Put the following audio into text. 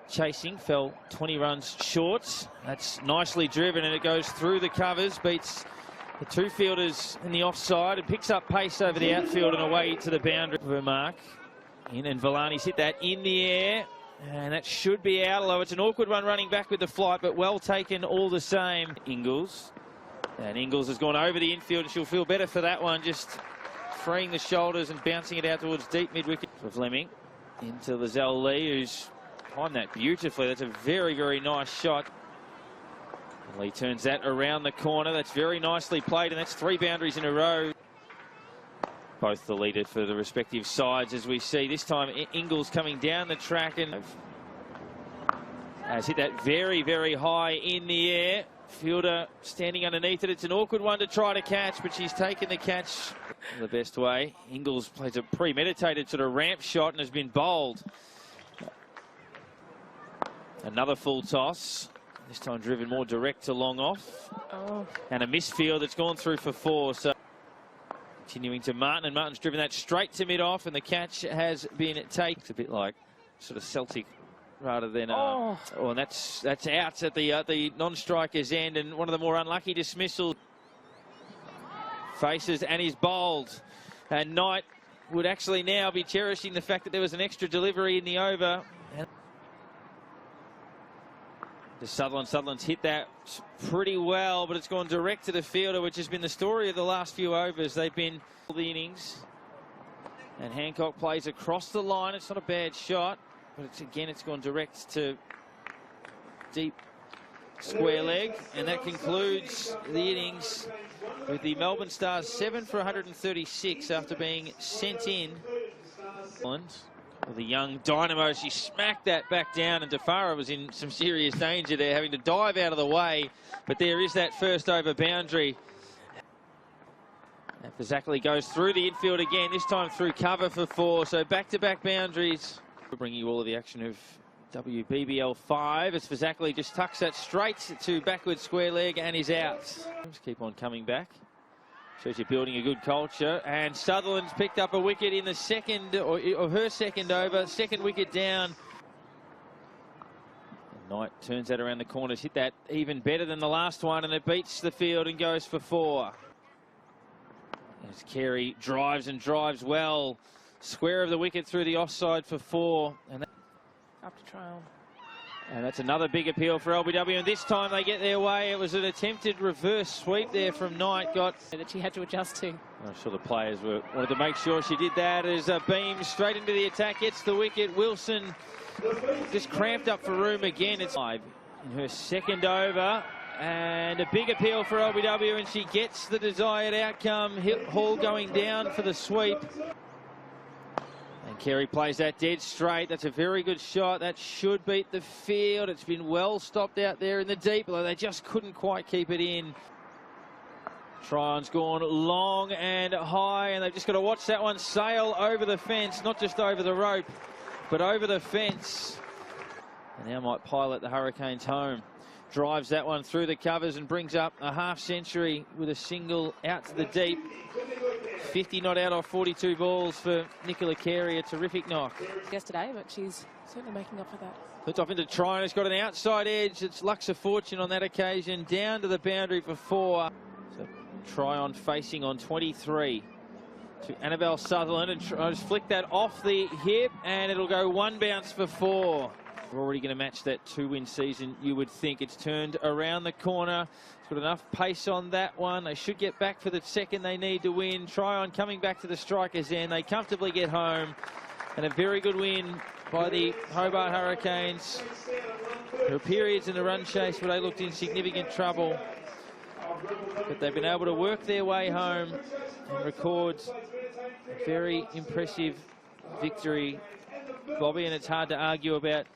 chasing, fell 20 runs short. That's nicely driven, and it goes through the covers, beats the two fielders in the offside, and picks up pace over the outfield and away to the boundary. Vermark in, and Villani's hit that in the air, and that should be out, although it's an awkward one running back with the flight, but well taken all the same. Ingles, and Ingles has gone over the infield, and she'll feel better for that one, just freeing the shoulders and bouncing it out towards deep mid-wicket for Fleming. Into Lizelle Lee, who's timed that beautifully. That's a very, very nice shot. And Lee turns that around the corner. That's very nicely played, and that's 3 boundaries in a row. Both the leader for the respective sides, as we see. This time, Ingles coming down the track and has hit that very, very high in the air. Fielder standing underneath it. It's an awkward one to try to catch, but she's taken the catch the best way. Ingles plays a premeditated sort of ramp shot and has been bowled. Another full toss. This time driven more direct to long off. And a misfield that's gone through for 4. So continuing to Martin, and Martin's driven that straight to mid-off, and the catch has been taken. It's a bit like sort of Celtic rather than and that's out at the non-striker's end, and one of the more unlucky dismissals. Faces and is bowled, and Knight would actually now be cherishing the fact that there was an extra delivery in the over. To Sutherland's hit that pretty well, but it's gone direct to the fielder, which has been the story of the last few overs. They've been the innings, and Hancock plays across the line. It's not a bad shot, but it's gone direct to deep square leg, and that concludes the innings with the Melbourne Stars 7 for 136 after being sent in. The young dynamo, she smacked that back down, and Defara was in some serious danger there, having to dive out of the way, but there is that first over boundary. And Fazakli goes through the infield again, this time through cover for 4, so back-to-back boundaries. We're bringing you all of the action of WBBL 5 as Fazakli just tucks that straight to backward square leg and is out. Just keep on coming back. Shows you're building a good culture, and Sutherland's picked up a wicket in the second, or her second over, second wicket down. And Knight turns that around the corners, hit that even better than the last one, and it beats the field and goes for 4. As Carey drives and drives well, square of the wicket through the offside for 4. And after trial. And that's another big appeal for LBW, and this time they get their way. It was an attempted reverse sweep there from Knight. That she had to adjust to. I'm sure the players wanted to make sure she did that. As Beam straight into the attack, gets the wicket. Wilson just cramped up for room again. It's 5 in her second over, and a big appeal for LBW, and she gets the desired outcome. Hall going down for the sweep. And Carey plays that dead straight. That's a very good shot. That should beat the field. It's been well stopped out there in the deep, although they just couldn't quite keep it in. Tryon's gone long and high, and they've just got to watch that one sail over the fence, not just over the rope, but over the fence. And now might pilot the Hurricanes home. Drives that one through the covers and brings up a half century with a single out to the deep. 50 not out off 42 balls for Nicola Carey, a terrific knock. Yesterday, but she's certainly making up for that. Puts off into Tryon, has got an outside edge. It's Luxor Fortune on that occasion, down to the boundary for 4. So Tryon facing on 23 to Annabelle Sutherland, and just flick that off the hip, and it'll go 1 bounce for 4. We're already going to match that 2-win season, you would think. It's turned around the corner. It's got enough pace on that one. They should get back for the second they need to win. Tryon coming back to the striker's end. They comfortably get home. And a very good win by the Hobart Hurricanes. There were periods in the run chase where they looked in significant trouble, but they've been able to work their way home and record a very impressive victory, Bobby, and it's hard to argue about